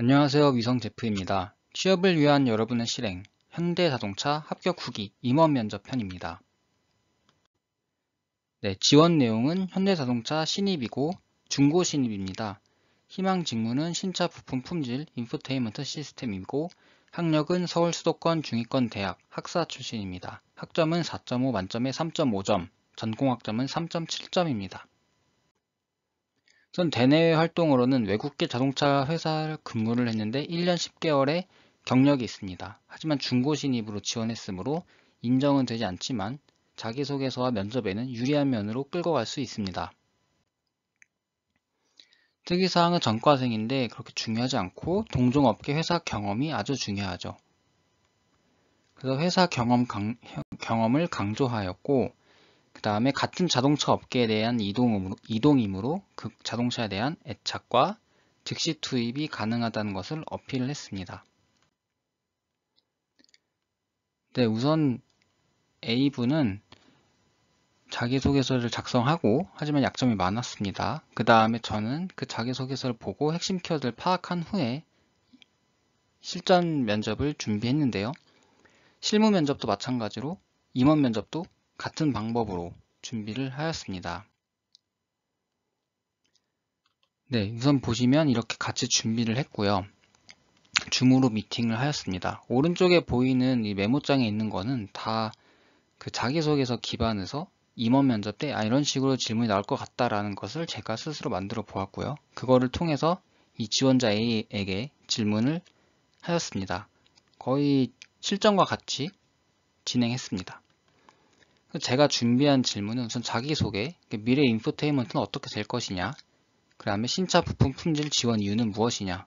안녕하세요. 위성 제프입니다. 취업을 위한 여러분의 실행, 현대자동차 합격 후기 임원 면접 편입니다. 네, 지원 내용은 현대자동차 신입이고 중고 신입입니다. 희망 직무는 신차 부품 품질, 인포테인먼트 시스템이고 학력은 서울 수도권 중위권 대학 학사 출신입니다. 학점은 4.5 만점에 3.5점, 전공학점은 3.7점입니다. 전 대내외 활동으로는 외국계 자동차 회사를 근무를 했는데 1년 10개월의 경력이 있습니다. 하지만 중고 신입으로 지원했으므로 인정은 되지 않지만 자기소개서와 면접에는 유리한 면으로 끌고 갈 수 있습니다. 특이사항은 전과생인데 그렇게 중요하지 않고 동종업계 회사 경험이 아주 중요하죠. 그래서 회사 경험을 강조하였고 그 다음에 같은 자동차 업계에 대한 이동이므로 그 자동차에 대한 애착과 즉시 투입이 가능하다는 것을 어필을 했습니다. 네, 우선 A부는 자기소개서를 작성하고 하지만 약점이 많았습니다. 그 다음에 저는 그 자기소개서를 보고 핵심 키워드를 파악한 후에 실전 면접을 준비했는데요. 실무 면접도 마찬가지로 임원 면접도 같은 방법으로 준비를 하였습니다. 네, 우선 보시면 이렇게 같이 준비를 했고요. 줌으로 미팅을 하였습니다. 오른쪽에 보이는 이 메모장에 있는 거는 다 그 자기소개서 기반에서 임원 면접 때 이런 식으로 질문이 나올 것 같다라는 것을 제가 스스로 만들어 보았고요. 그거를 통해서 이 지원자 A에게 질문을 하였습니다. 거의 실전과 같이 진행했습니다. 제가 준비한 질문은 우선 자기소개, 미래 인포테인먼트는 어떻게 될 것이냐, 그 다음에 신차 부품 품질 지원 이유는 무엇이냐,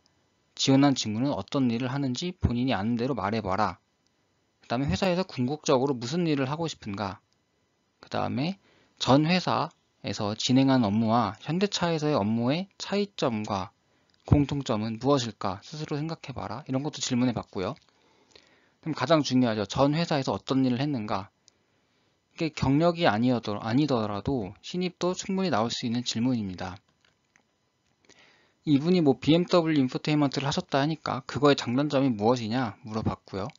지원한 직무는 어떤 일을 하는지 본인이 아는 대로 말해봐라. 그 다음에 회사에서 궁극적으로 무슨 일을 하고 싶은가. 그 다음에 전 회사에서 진행한 업무와 현대차에서의 업무의 차이점과 공통점은 무엇일까 스스로 생각해봐라. 이런 것도 질문해봤고요. 그럼 가장 중요하죠. 전 회사에서 어떤 일을 했는가. 이게 경력이 아니더라도 신입도 충분히 나올 수 있는 질문입니다. 이분이 뭐 BMW 인포테인먼트를 하셨다 하니까 그거의 장단점이 무엇이냐 물어봤고요.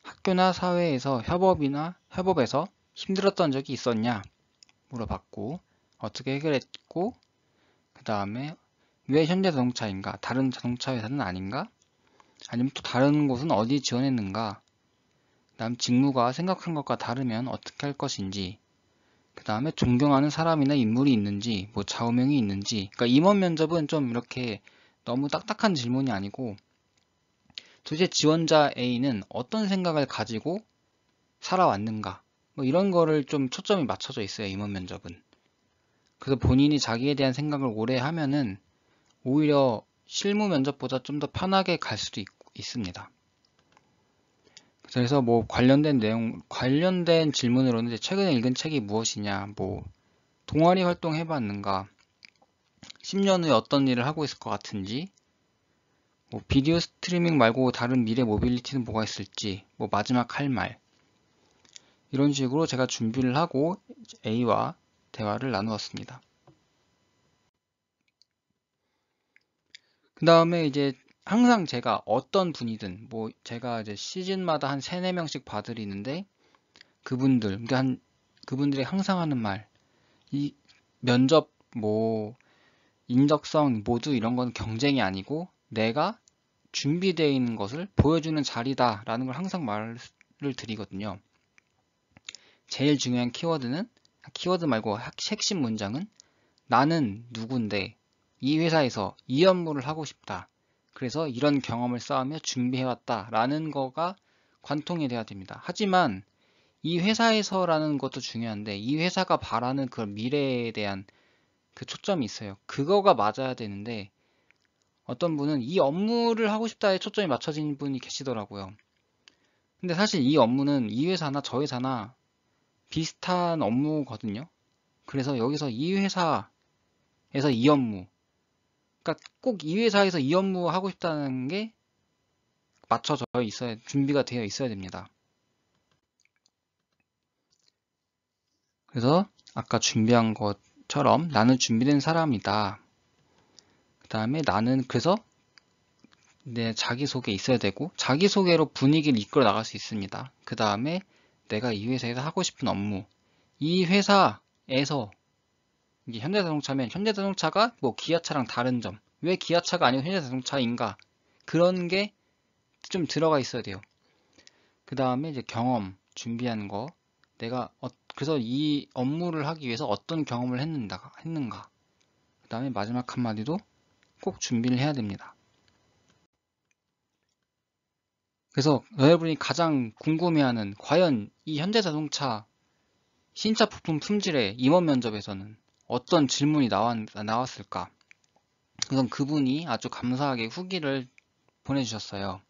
학교나 사회에서 협업에서 힘들었던 적이 있었냐 물어봤고 어떻게 해결했고 그 다음에 왜 현대자동차인가 다른 자동차 회사는 아닌가 아니면 또 다른 곳은 어디 지원했는가 그 다음 직무가 생각한 것과 다르면 어떻게 할 것인지 그 다음에 존경하는 사람이나 인물이 있는지 뭐 좌우명이 있는지 그러니까 임원 면접은 좀 이렇게 너무 딱딱한 질문이 아니고 도대체 지원자 A는 어떤 생각을 가지고 살아왔는가 뭐 이런 거를 좀 초점이 맞춰져 있어요. 임원 면접은. 그래서 본인이 자기에 대한 생각을 오래 하면은 오히려 실무 면접보다 좀 더 편하게 갈 수도 있습니다. 그래서 뭐 관련된 질문으로는 최근에 읽은 책이 무엇이냐, 뭐 동아리 활동 해봤는가, 10년 후에 어떤 일을 하고 있을 것 같은지, 뭐 비디오 스트리밍 말고 다른 미래 모빌리티는 뭐가 있을지, 뭐 마지막 할 말, 이런 식으로 제가 준비를 하고 A와 대화를 나누었습니다. 그 다음에 이제 항상 제가 어떤 분이든 뭐 제가 이제 시즌마다 한 3, 4명씩 봐드리는데 그분들이 항상 하는 말, 이 면접 뭐 인적성 모두 이런 건 경쟁이 아니고 내가 준비되어 있는 것을 보여주는 자리다라는 걸 항상 말을 드리거든요. 제일 중요한 키워드 말고 핵심 문장은 나는 누군데 이 회사에서 이 업무를 하고 싶다. 그래서 이런 경험을 쌓으며 준비해왔다. 라는 거가 관통이 돼야 됩니다. 하지만 이 회사에서라는 것도 중요한데 이 회사가 바라는 그 미래에 대한 그 초점이 있어요. 그거가 맞아야 되는데 어떤 분은 이 업무를 하고 싶다에 초점이 맞춰진 분이 계시더라고요. 근데 사실 이 업무는 이 회사나 저 회사나 비슷한 업무거든요. 그래서 여기서 이 회사에서 이 업무 그러니까 꼭 이 회사에서 이 업무 하고 싶다는 게 맞춰져 있어야, 준비가 되어 있어야 됩니다. 그래서 아까 준비한 것처럼 나는 준비된 사람이다. 그 다음에 나는 그래서 내 자기소개 있어야 되고 자기소개로 분위기를 이끌어 나갈 수 있습니다. 그 다음에 내가 이 회사에서 하고 싶은 업무, 이 회사에서 이게 현대자동차면 현대자동차가 뭐 기아차랑 다른 점, 왜 기아차가 아니고 현대자동차인가, 그런 게 좀 들어가 있어야 돼요. 그 다음에 이제 경험, 준비한 거, 내가 그래서 이 업무를 하기 위해서 어떤 경험을 했는가. 그 다음에 마지막 한마디도 꼭 준비를 해야 됩니다. 그래서 여러분이 가장 궁금해하는 과연 이 현대자동차 신차 부품 품질의 임원 면접에서는 어떤 질문이 나왔을까? 우선 그분이 아주 감사하게 후기를 보내주셨어요.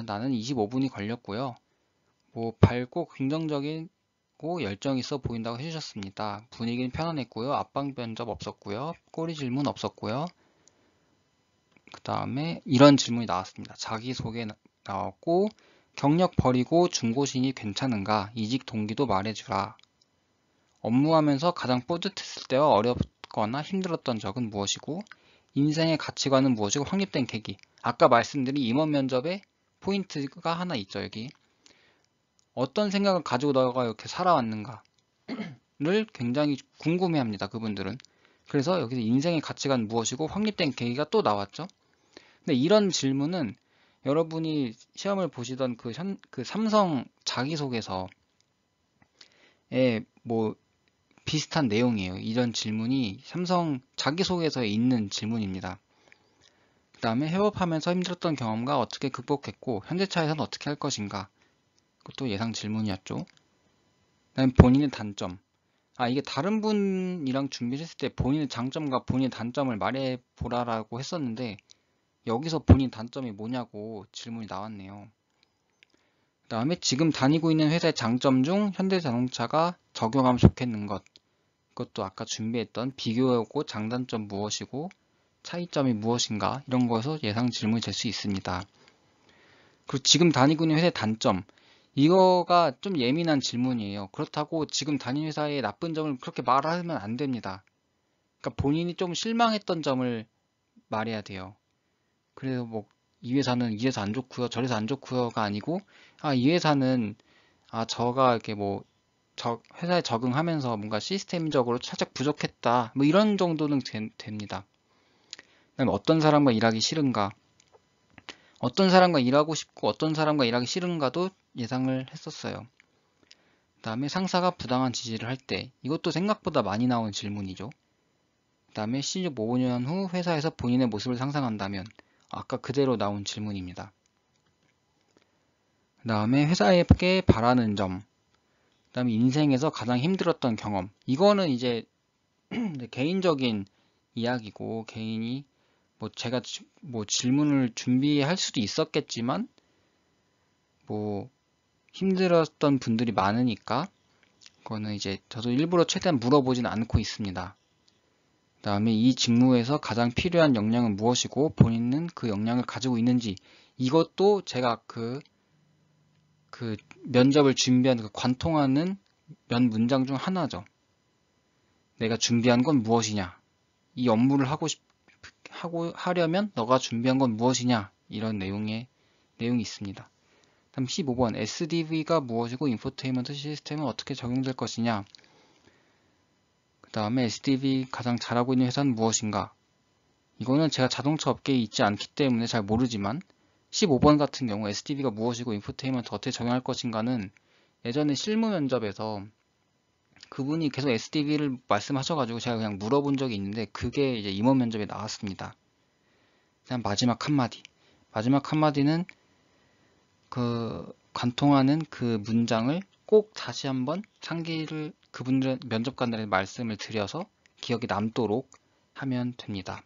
나는 25분이 걸렸고요. 뭐 밝고 긍정적이고 열정 있어 보인다고 해주셨습니다. 분위기는 편안했고요. 압박 면접 없었고요. 꼬리 질문 없었고요. 그 다음에 이런 질문이 나왔습니다. 자기소개 나왔고, 경력 버리고 중고신이 괜찮은가? 이직 동기도 말해주라. 업무하면서 가장 뿌듯했을 때와 어렵거나 힘들었던 적은 무엇이고, 인생의 가치관은 무엇이고, 확립된 계기. 아까 말씀드린 임원 면접에 포인트가 하나 있죠, 여기. 어떤 생각을 가지고 너가 이렇게 살아왔는가를 굉장히 궁금해합니다, 그분들은. 그래서 여기서 인생의 가치관 무엇이고 확립된 계기가 또 나왔죠. 근데 이런 질문은 여러분이 시험을 보시던 그 삼성 자기소개서에 뭐 비슷한 내용이에요. 이런 질문이 삼성 자기소개서에 있는 질문입니다. 그 다음에 협업하면서 힘들었던 경험과 어떻게 극복했고 현대차에서는 어떻게 할 것인가. 그것도 예상 질문이었죠. 그다음에 본인의 단점. 이게 다른 분이랑 준비를 했을 때 본인의 장점과 본인의 단점을 말해보라라고 했었는데 여기서 본인 단점이 뭐냐고 질문이 나왔네요. 그 다음에 지금 다니고 있는 회사의 장점 중 현대자동차가 적용하면 좋겠는 것. 그것도 아까 준비했던 비교하고 장단점 무엇이고 차이점이 무엇인가 이런 거에서 예상 질문이 될 수 있습니다. 그리고 지금 다니고 있는 회사의 단점. 이거가 좀 예민한 질문이에요. 그렇다고 지금 다니는 회사의 나쁜 점을 그렇게 말하면 안 됩니다. 그러니까 본인이 좀 실망했던 점을 말해야 돼요. 그래서 뭐 이 회사는 이래서 안 좋고요, 저래서 안 좋고요가 아니고 이 회사는 저가 이렇게 뭐 회사에 적응하면서 뭔가 시스템적으로 살짝 부족했다. 뭐 이런 정도는 됩니다. 그다음에 어떤 사람과 일하기 싫은가, 어떤 사람과 일하고 싶고 어떤 사람과 일하기 싫은가도 예상을 했었어요. 그 다음에 상사가 부당한 지시를 할 때, 이것도 생각보다 많이 나온 질문이죠. 그 다음에 시직 5년 후 회사에서 본인의 모습을 상상한다면, 아까 그대로 나온 질문입니다. 그 다음에 회사에게 바라는 점, 그 다음에 인생에서 가장 힘들었던 경험. 이거는 이제 개인적인 이야기고, 개인이 뭐 제가 뭐 질문을 준비할 수도 있었겠지만, 뭐 힘들었던 분들이 많으니까, 그거는 이제 저도 일부러 최대한 물어보진 않고 있습니다. 그 다음에 이 직무에서 가장 필요한 역량은 무엇이고 본인은 그 역량을 가지고 있는지, 이것도 제가 그 면접을 준비한 그 관통하는 문장 중 하나죠. 내가 준비한 건 무엇이냐, 이 업무를 하려면 너가 준비한 건 무엇이냐, 이런 내용이 있습니다. 다음 15번 SDV가 무엇이고 인포테인먼트 시스템은 어떻게 적용될 것이냐. 그 다음에 SDV 가장 잘하고 있는 회사는 무엇인가? 이거는 제가 자동차 업계에 있지 않기 때문에 잘 모르지만 15번 같은 경우 SDV가 무엇이고 인포테인먼트 어떻게 적용할 것인가는 예전에 실무 면접에서 그분이 계속 SDV를 말씀하셔가지고 제가 그냥 물어본 적이 있는데 그게 이제 임원 면접에 나왔습니다. 그냥 마지막 한마디. 마지막 한마디는 그 관통하는 그 문장을 꼭 다시 한번 그분들 면접관들의 말씀을 드려서 기억에 남도록 하면 됩니다.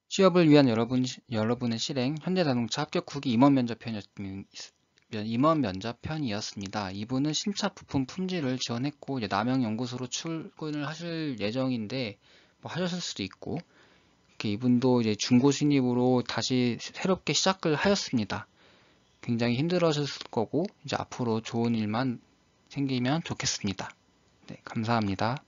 취업을 위한 여러분의 실행 현대자동차 합격 후기 임원 면접편이었습니다. 이분은 신차 부품 품질을 지원했고 이제 남양연구소로 출근을 하실 예정인데 뭐 하셨을 수도 있고 이분도 이제 중고 신입으로 다시 새롭게 시작을 하였습니다. 굉장히 힘들어졌을 거고 이제 앞으로 좋은 일만 생기면 좋겠습니다. 네, 감사합니다.